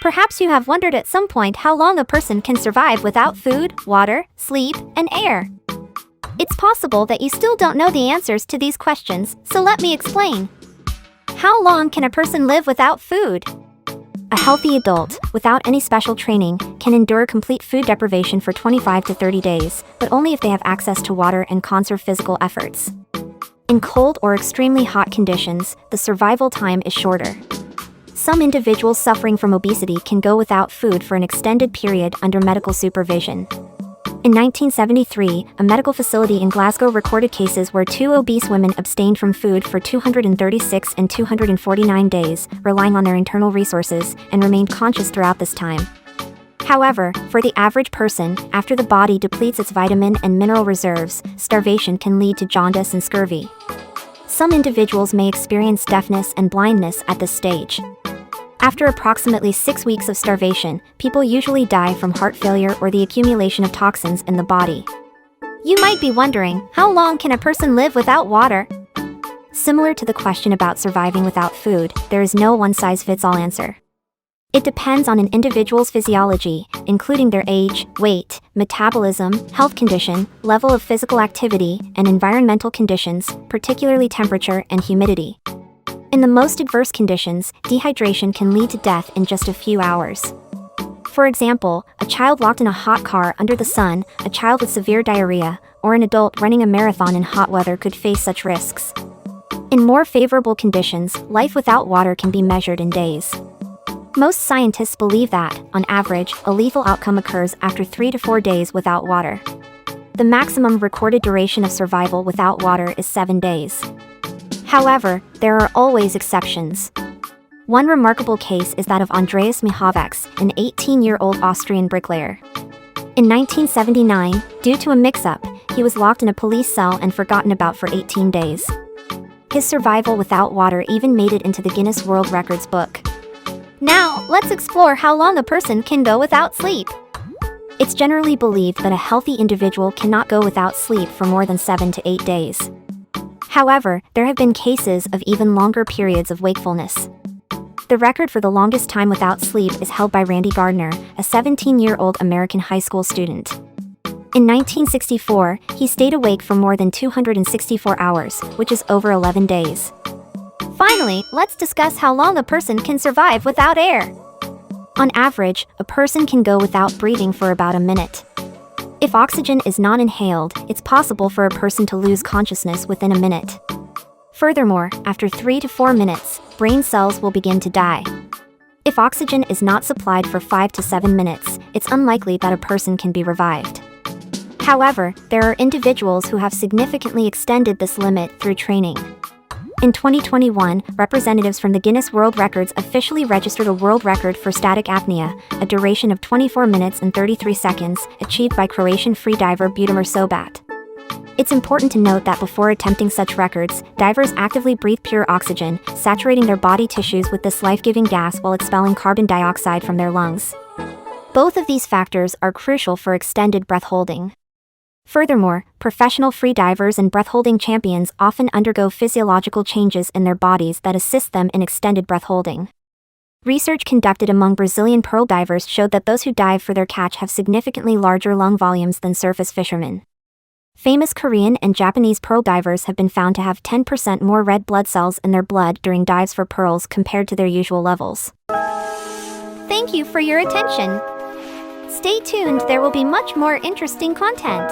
Perhaps you have wondered at some point how long a person can survive without food, water, sleep, and air. It's possible that you still don't know the answers to these questions, so let me explain. How long can a person live without food? A healthy adult, without any special training, can endure complete food deprivation for 25 to 30 days, but only if they have access to water and conserve physical efforts. In cold or extremely hot conditions, the survival time is shorter. Some individuals suffering from obesity can go without food for an extended period under medical supervision. In 1973, a medical facility in Glasgow recorded cases where two obese women abstained from food for 236 and 249 days, relying on their internal resources, and remained conscious throughout this time. However, for the average person, after the body depletes its vitamin and mineral reserves, starvation can lead to jaundice and scurvy. Some individuals may experience deafness and blindness at this stage. After approximately 6 weeks of starvation, people usually die from heart failure or the accumulation of toxins in the body. You might be wondering, how long can a person live without water? Similar to the question about surviving without food, there is no one-size-fits-all answer. It depends on an individual's physiology, including their age, weight, metabolism, health condition, level of physical activity, and environmental conditions, particularly temperature and humidity. In the most adverse conditions, dehydration can lead to death in just a few hours. For example, a child locked in a hot car under the sun, a child with severe diarrhea, or an adult running a marathon in hot weather could face such risks. In more favorable conditions, life without water can be measured in days. Most scientists believe that, on average, a lethal outcome occurs after 3 to 4 days without water. The maximum recorded duration of survival without water is 7 days. However, there are always exceptions. One remarkable case is that of Andreas Mihaljevics, an 18-year-old Austrian bricklayer. In 1979, due to a mix-up, he was locked in a police cell and forgotten about for 18 days. His survival without water even made it into the Guinness World Records book. Now, let's explore how long a person can go without sleep. It's generally believed that a healthy individual cannot go without sleep for more than 7 to 8 days. However, there have been cases of even longer periods of wakefulness. The record for the longest time without sleep is held by Randy Gardner, a 17-year-old American high school student. In 1964, he stayed awake for more than 264 hours, which is over 11 days. Finally, let's discuss how long a person can survive without air. On average, a person can go without breathing for about a minute. If oxygen is not inhaled, it's possible for a person to lose consciousness within a minute. Furthermore, after 3 to 4 minutes, brain cells will begin to die. If oxygen is not supplied for 5 to 7 minutes, it's unlikely that a person can be revived. However, there are individuals who have significantly extended this limit through training. In 2021, representatives from the Guinness World Records officially registered a world record for static apnea, a duration of 24 minutes and 33 seconds, achieved by Croatian freediver Budimir Sobat. It's important to note that before attempting such records, divers actively breathe pure oxygen, saturating their body tissues with this life-giving gas while expelling carbon dioxide from their lungs. Both of these factors are crucial for extended breath-holding. Furthermore, professional freedivers and breath-holding champions often undergo physiological changes in their bodies that assist them in extended breath-holding. Research conducted among Brazilian pearl divers showed that those who dive for their catch have significantly larger lung volumes than surface fishermen. Famous Korean and Japanese pearl divers have been found to have 10% more red blood cells in their blood during dives for pearls compared to their usual levels. Thank you for your attention. Stay tuned, there will be much more interesting content.